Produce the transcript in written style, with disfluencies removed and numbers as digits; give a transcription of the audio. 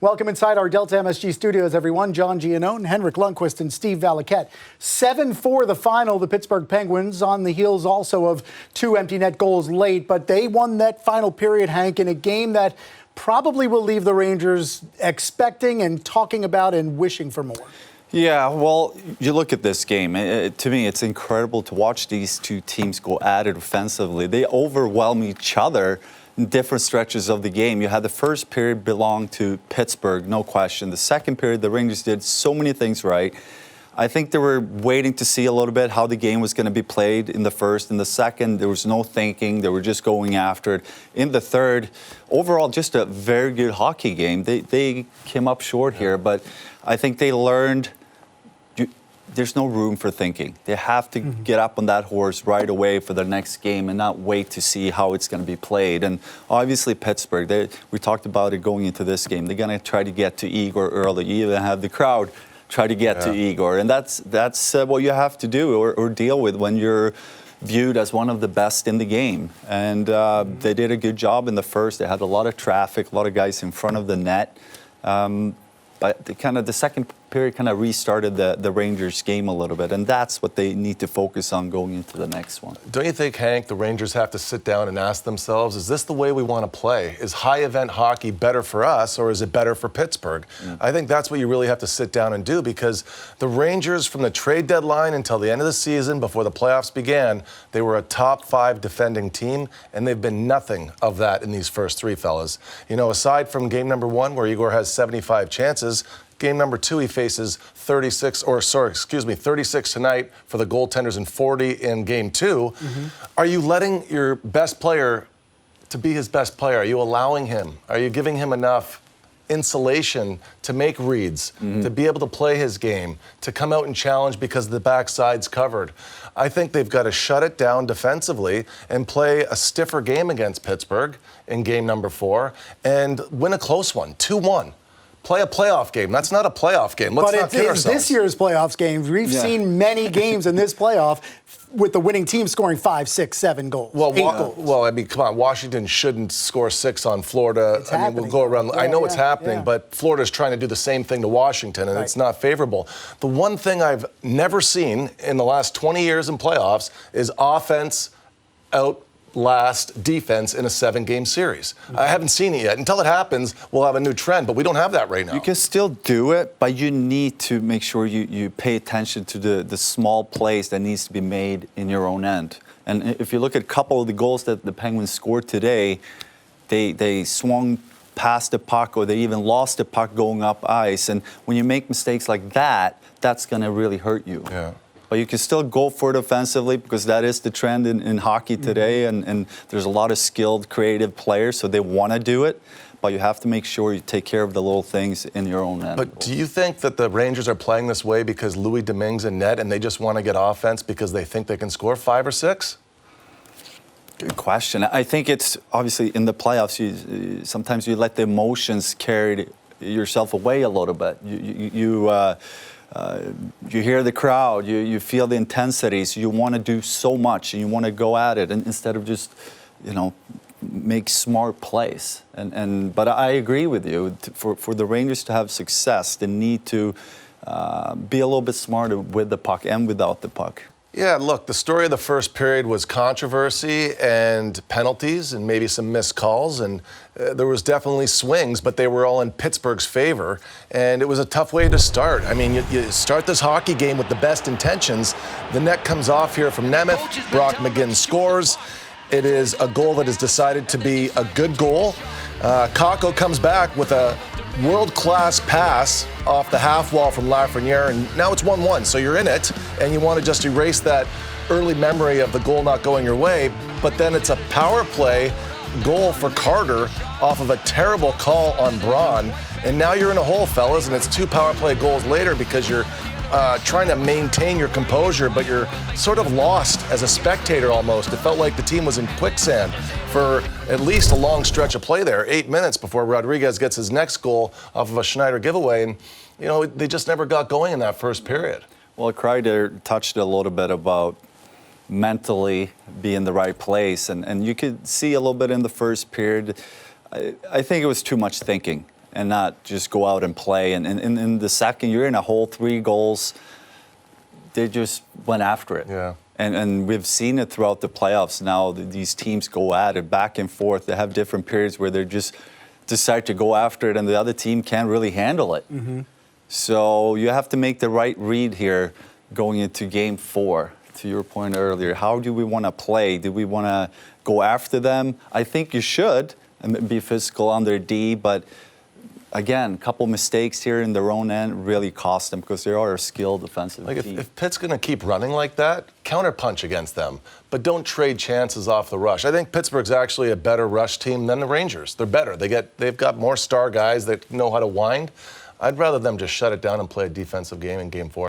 Welcome inside our Delta MSG studios, everyone. John Giannone, Henrik Lundqvist, and Steve Valiquette. 7-4 the final. The Pittsburgh Penguins on the heels also of two empty net goals late, but they won that final period, Hank, in a game that probably will leave the Rangers expecting and talking about and wishing for more. Yeah, well, you look at this game. To me, it's incredible to watch these two teams go at it offensively. They overwhelm each other in different stretches of the game. You had the first period belong to Pittsburgh, no question. The second period, the Rangers did so many things right. I think they were waiting to see a little bit how the game was going to be played in the first. In the second, there was no thinking. They were just going after it. In the third, overall, just a very good hockey game. They came up short here, but I think they learned there's no room for thinking. They have to get up on that horse right away for the next game and not wait to see how it's going to be played. And obviously Pittsburgh, we talked about it going into this game. They're going to try to get to Igor early. You even have the crowd try to get to Igor. And that's what you have to do or deal with when you're viewed as one of the best in the game. And they did a good job in the first. They had a lot of traffic, a lot of guys in front of the net. But the second period kind of restarted the Rangers game a little bit, and that's what they need to focus on going into the next one. Don't you think, Hank, the Rangers have to sit down and ask themselves, is this the way we want to play? Is high-event hockey better for us, or is it better for Pittsburgh? I think that's what you really have to sit down and do, because the Rangers, from the trade deadline until the end of the season, before the playoffs began, they were a top 5 defending team, and they've been nothing of that in these first three, fellas. You know, aside from game number 1, where Igor has 75 chances, game number 2, he faces 36 tonight for the goaltenders and 40 in game 2. Are you letting your best player to be his best player? Are you allowing him? Are you giving him enough insulation to make reads, to be able to play his game, to come out and challenge because the backside's covered? I think they've got to shut it down defensively and play a stiffer game against Pittsburgh in game number 4 and win a close one, 2-1. Play a playoff game. That's not a playoff game. Let's not kid ourselves. But it's this year's playoffs games. We've seen many games in this playoff with the winning team scoring 5, 6, 7 goals. Well, 8 goals. Well, I mean, come on. Washington shouldn't score 6 on Florida. It's happening. We'll go around. I know it's happening, but Florida's trying to do the same thing to Washington, and it's not favorable. The one thing I've never seen in the last 20 years in playoffs is offense outlast defense in a 7-game series. I haven't seen it yet. Until it happens, we'll have a new trend, but we don't have that right now. You can still do it, but you need to make sure you pay attention to the small plays that needs to be made in your own end. And if you look at a couple of the goals that the Penguins scored today, they swung past the puck or they even lost the puck going up ice. And when you make mistakes like that, that's going to really hurt you. Yeah. But you can still go for it offensively because that is the trend in hockey today, and there's a lot of skilled, creative players, so they want to do it. But you have to make sure you take care of the little things in your own end. But do you think that the Rangers are playing this way because Louie Domingue's in net and they just want to get offense because they think they can score 5 or 6? Good question. I think it's obviously in the playoffs, sometimes you let the emotions carry yourself away a little bit. You hear the crowd, you feel the intensities, you want to do so much and you want to go at it and instead of just, make smart plays. But I agree with you. For the Rangers to have success, they need to be a little bit smarter with the puck and without the puck. Yeah, look, the story of the first period was controversy and penalties and maybe some missed calls, and there was definitely swings, but they were all in Pittsburgh's favor, and it was a tough way to start. I mean, you start this hockey game with the best intentions. The net comes off here from Nemeth. Brock McGinn scores. It is a goal that is decided to be a good goal. Kakko comes back with a world-class pass off the half wall from Lafreniere, and now it's 1-1, so you're in it, and you want to just erase that early memory of the goal not going your way, but then it's a power play goal for Carter off of a terrible call on Braun, and now you're in a hole, fellas, and it's 2 power play goals later because you're trying to maintain your composure, but you're sort of lost as a spectator almost. It felt like the team was in quicksand for at least a long stretch of play there, 8 minutes before Rodriguez gets his next goal off of a Schneider giveaway. And, they just never got going in that first period. Well, Kreider touched a little bit about mentally be in the right place, and you could see a little bit in the first period. I think it was too much thinking. and not just go out and play. And in the second, you're in a hole, 3 goals. They just went after it. Yeah. And we've seen it throughout the playoffs now. These teams go at it back and forth. They have different periods where they just decide to go after it, and the other team can't really handle it. So you have to make the right read here going into Game 4. To your point earlier, how do we want to play? Do we want to go after them? I think you should and be physical on their D, but again, a couple mistakes here in their own end really cost them because they are a skilled defensive team. If Pitt's going to keep running like that, counterpunch against them, but don't trade chances off the rush. I think Pittsburgh's actually a better rush team than the Rangers. They're better. They've got more star guys that know how to wind. I'd rather them just shut it down and play a defensive game in Game 4.